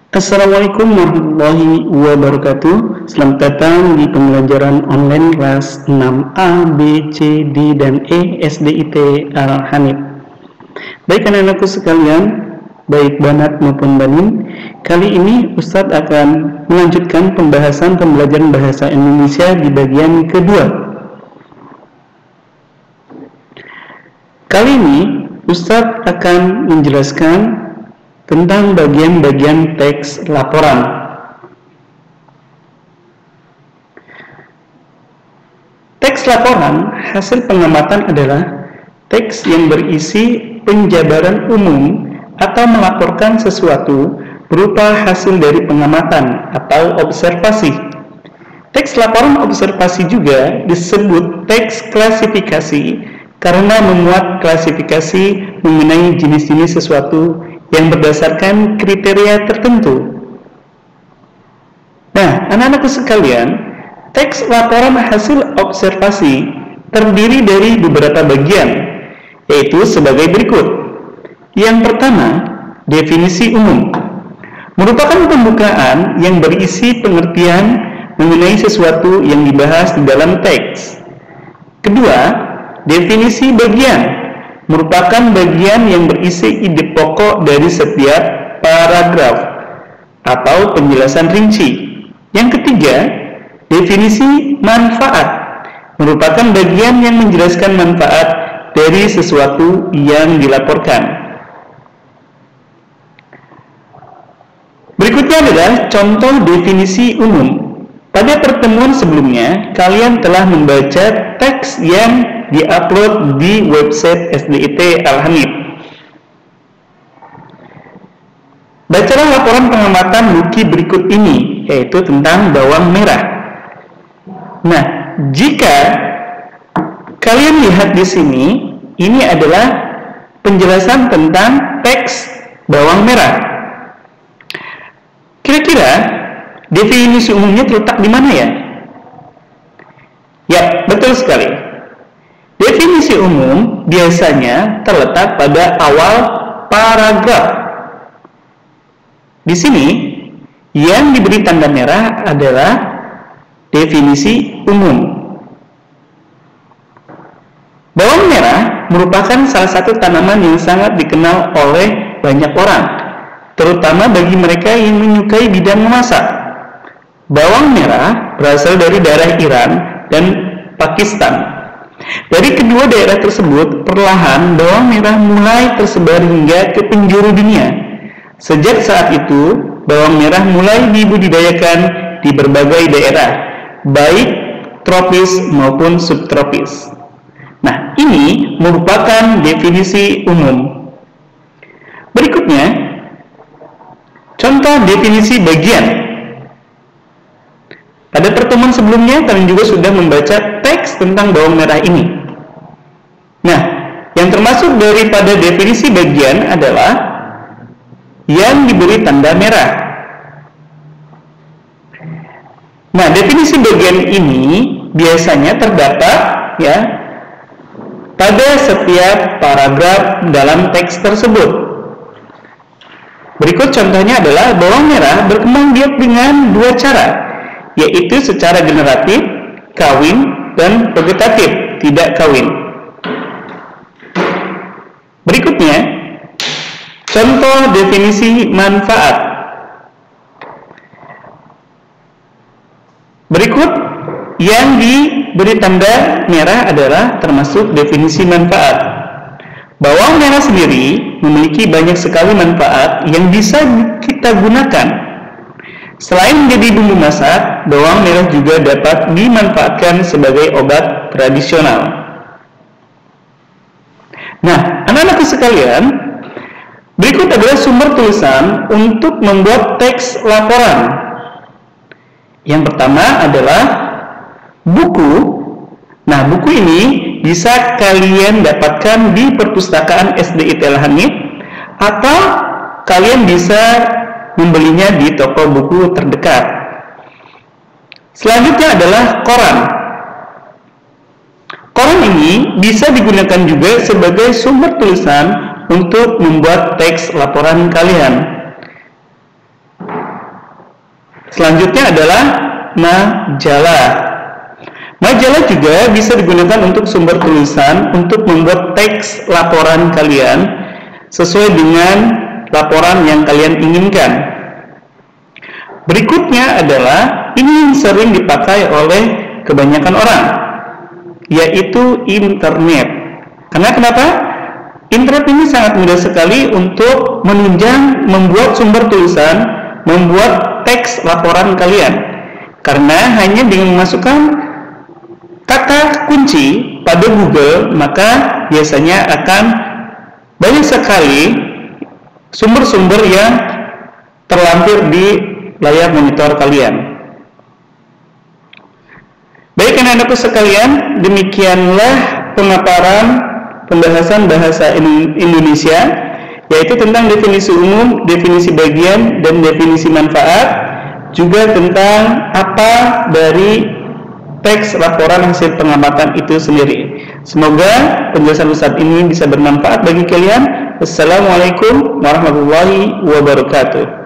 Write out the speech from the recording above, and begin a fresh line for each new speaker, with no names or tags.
Assalamualaikum warahmatullahi wabarakatuh. Selamat datang di pembelajaran online kelas 6A, B, C, D, dan E SDIT Al-Hanif. Baik anak-anakku sekalian, baik banat maupun banin, kali ini Ustadz akan melanjutkan pembahasan pembelajaran bahasa Indonesia di bagian kedua. Kali ini Ustadz akan menjelaskan tentang bagian-bagian teks laporan. Teks laporan hasil pengamatan adalah teks yang berisi penjabaran umum atau melaporkan sesuatu berupa hasil dari pengamatan atau observasi. Teks laporan observasi juga disebut teks klasifikasi karena memuat klasifikasi mengenai jenis-jenis sesuatu yang berdasarkan kriteria tertentu. Nah, anak-anakku sekalian, teks laporan hasil observasi terdiri dari beberapa bagian, yaitu sebagai berikut. Yang pertama, definisi umum. Merupakan pembukaan yang berisi pengertian mengenai sesuatu yang dibahas di dalam teks. Kedua, definisi bagian. Merupakan bagian yang berisi ide pokok dari setiap paragraf atau penjelasan rinci. Yang ketiga, definisi manfaat. Merupakan bagian yang menjelaskan manfaat dari sesuatu yang dilaporkan. Berikutnya adalah contoh definisi umum. Pada pertemuan sebelumnya, kalian telah membaca teks yang di-upload di website SDIT Al-Hanif. Bacalah laporan pengamatan Lucky berikut ini, yaitu tentang bawang merah. Nah, jika kalian lihat di sini, ini adalah penjelasan tentang teks bawang merah. Kira-kira definisi umumnya terletak di mana ya? Ya, betul sekali. Definisi umum biasanya terletak pada awal paragraf. Di sini, yang diberi tanda merah adalah definisi umum. Bawang merah merupakan salah satu tanaman yang sangat dikenal oleh banyak orang, terutama bagi mereka yang menyukai bidang memasak. Bawang merah berasal dari daerah Iran dan Pakistan. Dari kedua daerah tersebut, perlahan bawang merah mulai tersebar hingga ke penjuru dunia. Sejak saat itu, bawang merah mulai dibudidayakan di berbagai daerah, baik tropis maupun subtropis. Nah, ini merupakan definisi umum. Berikutnya, contoh definisi bagian. Pada pertemuan sebelumnya, kalian juga sudah membaca teks tentang bawang merah ini. Nah, yang termasuk daripada definisi bagian adalah yang diberi tanda merah. Nah, definisi bagian ini biasanya terdapat ya pada setiap paragraf dalam teks tersebut. Berikut contohnya adalah bawang merah berkembang biak dengan dua cara, yaitu secara generatif, kawin, dan vegetatif, tidak kawin. Berikutnya, contoh definisi manfaat. Berikut yang diberi tanda merah adalah termasuk definisi manfaat. Bawang merah sendiri memiliki banyak sekali manfaat yang bisa kita gunakan. Selain menjadi bumbu masak, bawang merah juga dapat dimanfaatkan sebagai obat tradisional. Nah, anak-anakku sekalian, berikut adalah sumber tulisan untuk membuat teks laporan. Yang pertama adalah buku. Nah, buku ini bisa kalian dapatkan di perpustakaan SDIT Al-Hanif atau kalian bisa membelinya di toko buku terdekat. Selanjutnya adalah koran. Koran ini bisa digunakan juga sebagai sumber tulisan untuk membuat teks laporan kalian. Selanjutnya adalah majalah. Majalah juga bisa digunakan untuk sumber tulisan untuk membuat teks laporan kalian sesuai dengan laporan yang kalian inginkan. Berikutnya adalah ini yang sering dipakai oleh kebanyakan orang, yaitu internet. Karena kenapa? Internet ini sangat mudah sekali untuk menunjang, membuat sumber tulisan, membuat teks laporan kalian. Karena hanya dengan memasukkan kata kunci pada Google, maka biasanya akan banyak sekali sumber-sumber yang terlampir di layar monitor kalian. Baik anak-anakku sekalian, demikianlah pemaparan pembahasan bahasa Indonesia, yaitu tentang definisi umum, definisi bagian, dan definisi manfaat, juga tentang apa dari teks laporan hasil pengamatan itu sendiri. Semoga penjelasan Ustadz ini bisa bermanfaat bagi kalian. Wassalamualaikum warahmatullahi wabarakatuh.